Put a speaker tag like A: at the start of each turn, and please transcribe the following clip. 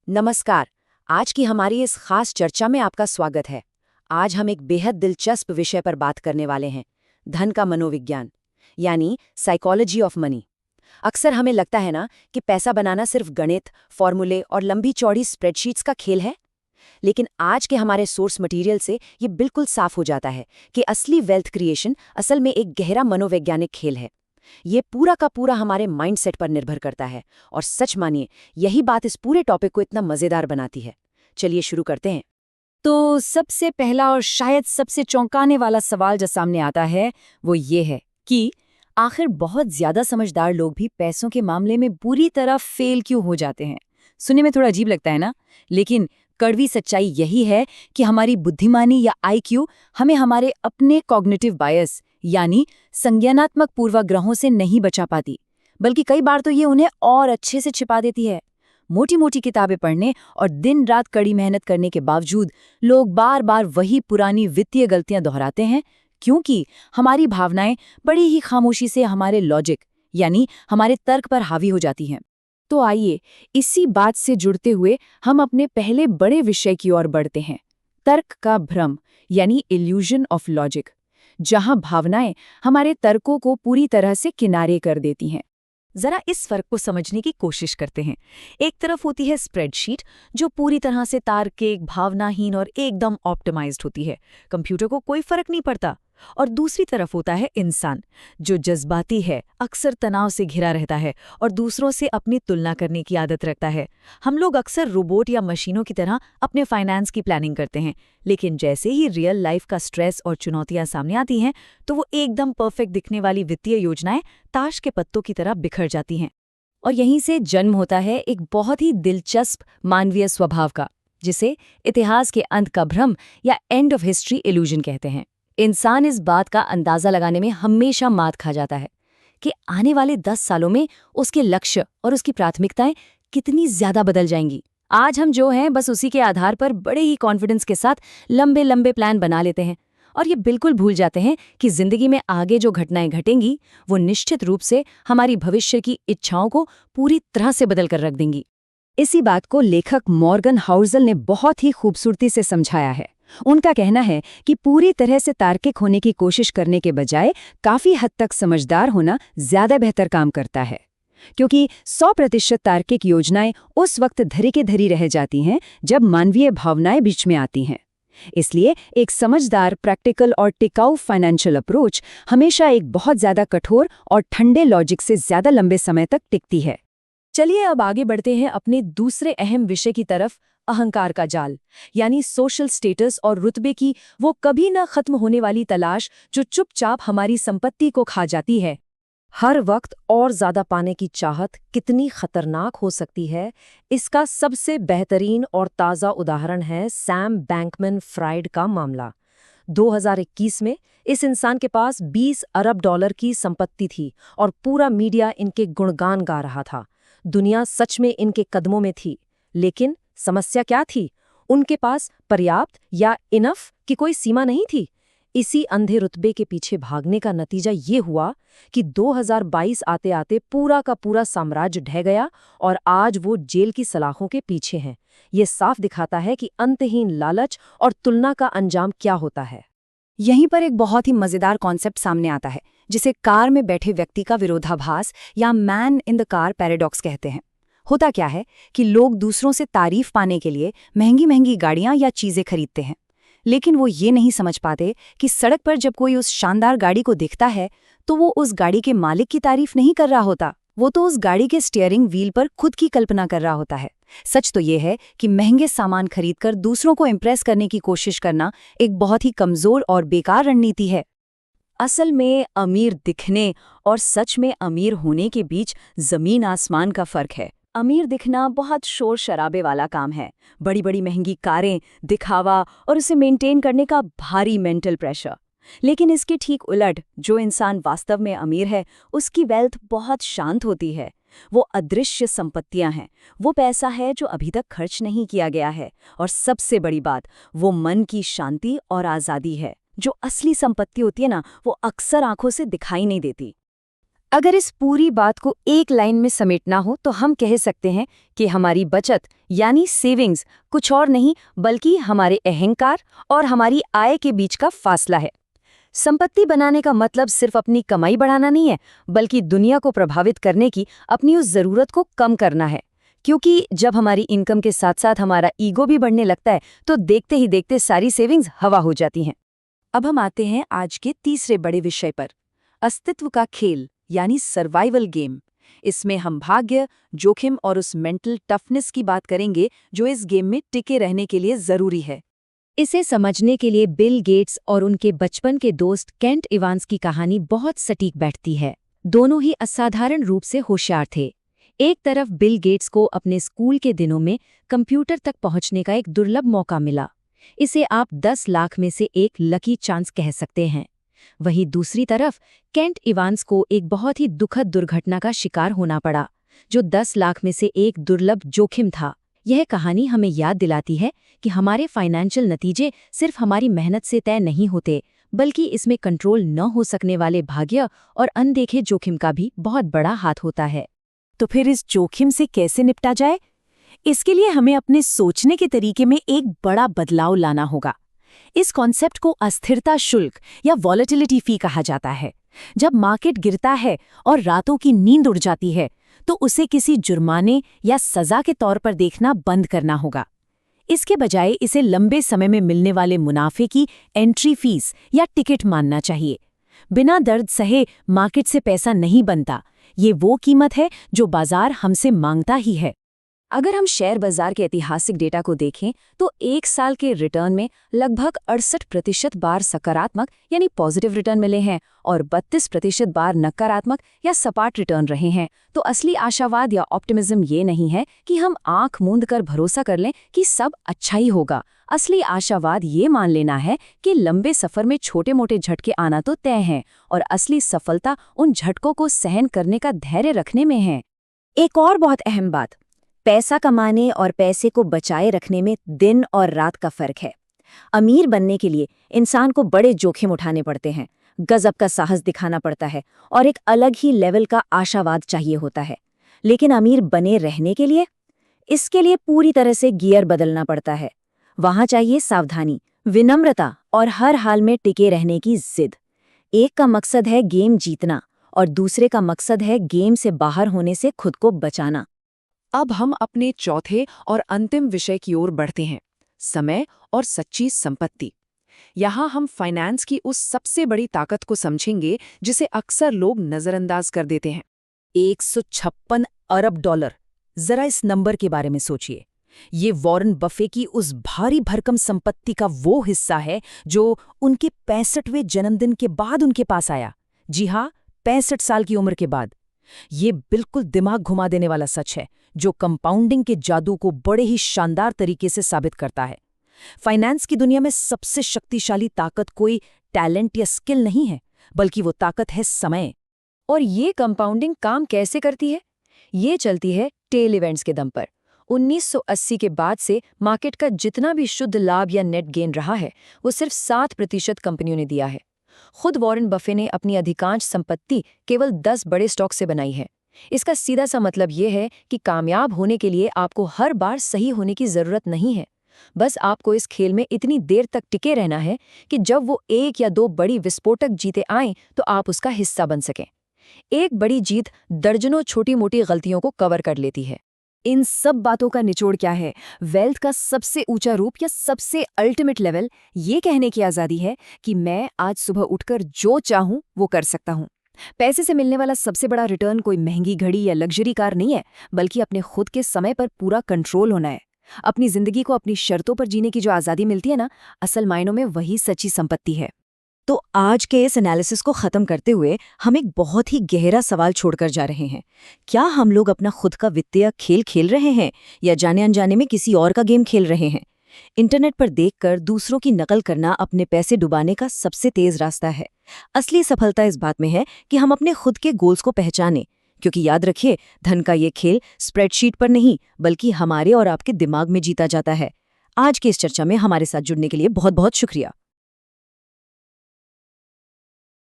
A: नमस्कार। आज की हमारी इस खास चर्चा में आपका स्वागत है। आज हम एक बेहद दिलचस्प विषय पर बात करने वाले हैं, धन का मनोविज्ञान, यानी साइकोलॉजी ऑफ मनी। अक्सर हमें लगता है ना कि पैसा बनाना सिर्फ गणित, फॉर्मूले और लंबी चौड़ी स्प्रेडशीट्स का खेल है। लेकिन आज के हमारे सोर्स मटेरियल से ये बिल्कुल साफ हो जाता है कि असली वेल्थ क्रिएशन असल में एक गहरा मनोवैज्ञानिक खेल है। ये पूरा का पूरा हमारे माइंडसेट पर निर्भर करता है, और सच मानिए यही बात इस पूरे टॉपिक को इतना मजेदार बनाती है। चलिए शुरू करते हैं।
B: तो सबसे पहला और शायद सबसे चौंकाने वाला सवाल जो सामने आता है वो ये है कि आखिर बहुत ज्यादा समझदार लोग भी पैसों के मामले में बुरी तरह फेल क्यों हो जाते हैं। सुनने में थोड़ा अजीब लगता है ना, लेकिन कड़वी सच्चाई यही है कि हमारी बुद्धिमानी या आईक्यू हमें हमारे अपने कॉग्निटिव बायस यानी संज्ञानात्मक पूर्वाग्रहों से नहीं बचा पाती, बल्कि कई बार तो ये उन्हें और अच्छे से छिपा देती है। मोटी मोटी किताबें पढ़ने और दिन रात कड़ी मेहनत करने के बावजूद लोग बार बार वही पुरानी वित्तीय गलतियां दोहराते हैं, क्योंकि हमारी भावनाएं बड़ी ही खामोशी से हमारे लॉजिक यानी हमारे तर्क पर हावी हो जाती हैं। तो आइए इसी बात से जुड़ते हुए हम अपने पहले बड़े विषय की ओर बढ़ते हैं, तर्क का भ्रम यानी इल्यूजन ऑफ लॉजिक, जहां भावनाएं हमारे तर्कों को पूरी तरह से किनारे कर देती हैं। जरा इस फर्क को समझने की कोशिश करते हैं। एक तरफ होती है स्प्रेडशीट, जो पूरी तरह से तार्किक, भावनाहीन और एकदम ऑप्टिमाइज्ड होती है, कंप्यूटर को कोई फर्क नहीं पड़ता। और दूसरी तरफ होता है इंसान, जो जज्बाती है, अक्सर तनाव से घिरा रहता है और दूसरों से अपनी तुलना करने की आदत रखता है। हम लोग अक्सर रोबोट या मशीनों की तरह अपने फाइनेंस की प्लानिंग करते हैं, लेकिन जैसे ही रियल लाइफ का स्ट्रेस और चुनौतियां सामने आती हैं, तो वो एकदम परफेक्ट दिखने वाली वित्तीय योजनाएं ताश के पत्तों की तरह बिखर जाती हैं। और यहीं से जन्म होता है एक बहुत ही दिलचस्प मानवीय स्वभाव का, जिसे इतिहास के अंत का भ्रम या एंड ऑफ हिस्ट्री इल्यूजन कहते हैं। इंसान इस बात का अंदाजा लगाने में हमेशा मात खा जाता है कि आने वाले 10 सालों में उसके लक्ष्य और उसकी प्राथमिकताएं कितनी ज्यादा बदल जाएंगी। आज हम जो हैं बस उसी के आधार पर बड़े ही कॉन्फिडेंस के साथ लंबे लंबे प्लान बना लेते हैं, और ये बिल्कुल भूल जाते हैं कि जिंदगी में आगे जो घटनाएं घटेंगी वो निश्चित रूप से हमारी भविष्य की इच्छाओं को पूरी तरह से बदल कर रख देंगी। इसी बात को लेखक मॉर्गन हाउसल ने बहुत ही खूबसूरती से समझाया है। उनका कहना है कि पूरी तरह से तार्किक होने की कोशिश करने के बजाय काफी हद तक समझदार होना ज्यादा बेहतर काम करता है, क्योंकि 100% तार्किक योजनाएं उस वक्त धरी के धरी रह जाती हैं जब मानवीय भावनाएं बीच में आती हैं। इसलिए एक समझदार, प्रैक्टिकल और टिकाऊ फाइनेंशियल अप्रोच हमेशा एक बहुत ज्यादा कठोर और ठंडे लॉजिक से ज्यादा लंबे समय तक टिकती है। चलिए अब आगे बढ़ते हैं अपने दूसरे अहम विषय की तरफ, अहंकार का जाल, यानी सोशल स्टेटस और रुतबे की वो कभी न खत्म होने वाली तलाश जो चुपचाप हमारी संपत्ति को खा जाती है।
A: हर वक्त और ज्यादा पाने की चाहत कितनी खतरनाक हो सकती है, इसका सबसे बेहतरीन और ताज़ा उदाहरण है सैम बैंकमैन-फ्राइड का मामला। 2021 में इस इंसान के पास 20 अरब डॉलर की संपत्ति थी और पूरा मीडिया इनके गुणगान गा रहा था। दुनिया सच में इनके कदमों में थी, लेकिन समस्या क्या थी? उनके पास पर्याप्त या इनफ की कोई सीमा नहीं थी। इसी अंधे रुतबे के पीछे भागने का नतीजा ये हुआ कि 2022 आते आते पूरा का पूरा साम्राज्य ढह गया और आज वो जेल की सलाखों के पीछे हैं। ये साफ दिखाता है कि अंतहीन लालच और तुलना का अंजाम क्या होता है।
B: यहीं पर एक बहुत ही मजेदार कॉन्सेप्ट सामने आता है, जिसे कार में बैठे व्यक्ति का विरोधाभास या man in the car paradox कहते हैं। होता क्या है कि लोग दूसरों से तारीफ पाने के लिए महंगी महंगी गाड़ियां या चीजें खरीदते हैं, लेकिन वो ये नहीं समझ पाते कि सड़क पर जब कोई उस शानदार गाड़ी को देखता है तो वो उस गाड़ी के मालिक की तारीफ नहीं कर रहा होता, वो तो उस गाड़ी के स्टीयरिंग व्हील पर खुद की कल्पना कर रहा होता है। सच तो ये है कि महंगे सामान खरीदकर दूसरों को इम्प्रेस करने की कोशिश करना एक बहुत ही कमजोर और बेकार रणनीति है। असल में अमीर दिखने और सच में अमीर होने के बीच जमीन आसमान का फर्क है। अमीर दिखना बहुत शोर शराबे वाला काम है, बड़ी बड़ी महंगी कारें, दिखावा और उसे मेंटेन करने का भारी मेंटल प्रेशर। लेकिन इसके ठीक उलट, जो इंसान वास्तव में अमीर है उसकी वेल्थ बहुत शांत होती है। वो अदृश्य संपत्तियां हैं, वो पैसा है जो अभी तक खर्च नहीं किया गया है, और सबसे बड़ी बात, वो मन की शांति और आज़ादी है। जो असली संपत्ति होती है ना, वो अक्सर आंखों से दिखाई नहीं देती। अगर इस पूरी बात को एक लाइन में समेटना हो तो हम कह सकते हैं कि हमारी बचत यानी सेविंग्स कुछ और नहीं बल्कि हमारे अहंकार और हमारी आय के बीच का फासला है। संपत्ति बनाने का मतलब सिर्फ अपनी कमाई बढ़ाना नहीं है, बल्कि दुनिया को प्रभावित करने की अपनी उस जरूरत को कम करना है। क्योंकि जब हमारी इनकम के साथ साथ हमारा ईगो भी बढ़ने लगता है तो देखते ही देखते सारी सेविंग्स हवा हो जाती हैं।
A: अब हम आते हैं आज के तीसरे बड़े विषय पर, अस्तित्व का खेल यानी सर्वाइवल गेम। इसमें हम भाग्य, जोखिम और उस मेंटल टफनेस की बात करेंगे जो इस गेम में टिके रहने के लिए जरूरी है।
B: इसे समझने के लिए बिल गेट्स और उनके बचपन के दोस्त केंट इवांस की कहानी बहुत सटीक बैठती है। दोनों ही असाधारण रूप से होशियार थे। एक तरफ बिल गेट्स को अपने स्कूल के दिनों में कंप्यूटर तक पहुंचने का एक दुर्लभ मौका मिला। इसे आप 10 लाख में से एक लकी चांस कह सकते हैं। वहीं दूसरी तरफ केंट इवांस को एक बहुत ही दुखद दुर्घटना का शिकार होना पड़ा, जो 10 लाख में से एक दुर्लभ जोखिम था। यह कहानी हमें याद दिलाती है कि हमारे फाइनेंशियल नतीजे सिर्फ हमारी मेहनत से तय नहीं होते, बल्कि इसमें कंट्रोल न हो सकने वाले भाग्य और अनदेखे जोखिम का भी बहुत बड़ा हाथ होता है।
A: तो फिर इस जोखिम से कैसे निपटा जाए? इसके लिए हमें अपने सोचने के तरीके में एक बड़ा बदलाव लाना होगा। इस कॉन्सेप्ट को अस्थिरता शुल्क या वॉलेटिलिटी फी कहा जाता है। जब मार्केट गिरता है और रातों की नींद उड़ जाती है तो उसे किसी जुर्माने या सजा के तौर पर देखना बंद करना होगा। इसके बजाय इसे लंबे समय में मिलने वाले मुनाफे की एंट्री फीस या टिकट मानना चाहिए। बिना दर्द सहे मार्केट से पैसा नहीं बनता, ये वो कीमत है जो बाजार हमसे मांगता ही है। अगर हम शेयर बाजार के ऐतिहासिक डेटा को देखें तो 1 साल के रिटर्न में लगभग 68% बार सकारात्मक यानी पॉजिटिव रिटर्न मिले हैं और 32% बार नकारात्मक या सपाट रिटर्न रहे हैं। तो असली आशावाद या ऑप्टिमिज्म ये नहीं है कि हम आंख मूंद कर भरोसा कर लें कि सब अच्छा ही होगा। असली आशावाद ये मान लेना है कि लंबे सफर में छोटे मोटे झटके आना तो तय हैं और असली सफलता उन झटकों को सहन करने का धैर्य रखने में है।
B: एक और बहुत अहम बात, पैसा कमाने और पैसे को बचाए रखने में दिन और रात का फर्क है। अमीर बनने के लिए इंसान को बड़े जोखिम उठाने पड़ते हैं, गजब का साहस दिखाना पड़ता है और एक अलग ही लेवल का आशावाद चाहिए होता है। लेकिन अमीर बने रहने के लिए इसके लिए पूरी तरह से गियर बदलना पड़ता है। वहां चाहिए सावधानी, विनम्रता और हर हाल में टिके रहने की जिद। एक का मकसद है गेम जीतना और दूसरे का मकसद है गेम से बाहर होने से खुद को बचाना।
A: अब हम अपने चौथे और अंतिम विषय की ओर बढ़ते हैं, समय और सच्ची संपत्ति। यहाँ हम फाइनेंस की उस सबसे बड़ी ताकत को समझेंगे जिसे अक्सर लोग नजरअंदाज कर देते हैं। 156 अरब डॉलर। जरा इस नंबर के बारे में सोचिए। ये वॉरेन बफे की उस भारी भरकम संपत्ति का वो हिस्सा है जो उनके 65वें जन्मदिन के बाद उनके पास आया। जी हाँ, 65 साल की उम्र के बाद। ये बिल्कुल दिमाग घुमा देने वाला सच है जो कंपाउंडिंग के जादू को बड़े ही शानदार तरीके से साबित करता है। फाइनेंस की दुनिया में सबसे शक्तिशाली ताकत कोई टैलेंट या स्किल नहीं है, बल्कि वो ताकत है समय।
B: और ये कंपाउंडिंग काम कैसे करती है? ये चलती है टेल इवेंट्स के दम पर। 1980 के बाद से मार्केट का जितना भी शुद्ध लाभ या नेट गेन रहा है वो सिर्फ 7% कंपनियों ने दिया है। खुद वॉरेन बफे ने अपनी अधिकांश संपत्ति केवल 10 बड़े स्टॉक से बनाई है। इसका सीधा सा मतलब ये है कि कामयाब होने के लिए आपको हर बार सही होने की जरूरत नहीं है। बस आपको इस खेल में इतनी देर तक टिके रहना है कि जब वो 1 या 2 बड़ी विस्फोटक जीतें आएं तो आप उसका हिस्सा बन सकें। एक बड़ी जीत दर्जनों छोटी मोटी गलतियों को कवर कर लेती है। इन सब बातों का निचोड़ क्या है? वेल्थ का सबसे ऊंचा रूप या सबसे अल्टीमेट लेवल ये कहने की आज़ादी है कि मैं आज सुबह उठकर जो चाहूं वो कर सकता हूं। पैसे से मिलने वाला सबसे बड़ा रिटर्न कोई महंगी घड़ी या लग्जरी कार नहीं है, बल्कि अपने खुद के समय पर पूरा कंट्रोल होना है। अपनी जिंदगी को अपनी शर्तों पर जीने की जो आज़ादी मिलती है ना, असल मायनों में वही सच्ची संपत्ति है। तो आज के इस एनालिसिस को ख़त्म करते हुए हम एक बहुत ही गहरा सवाल छोड़कर जा रहे हैं। क्या हम लोग अपना खुद का वित्तीय खेल खेल रहे हैं या जाने अनजाने में किसी और का गेम खेल रहे हैं? इंटरनेट पर देखकर दूसरों की नकल करना अपने पैसे डुबाने का सबसे तेज रास्ता है। असली सफलता इस बात में है कि हम अपने खुद के गोल्स को पहचानें, क्योंकि याद रखिए, धन का ये खेल स्प्रेडशीट पर नहीं बल्कि हमारे और आपके दिमाग में जीता जाता है। आज की इस चर्चा में हमारे साथ जुड़ने के लिए बहुत बहुत शुक्रिया।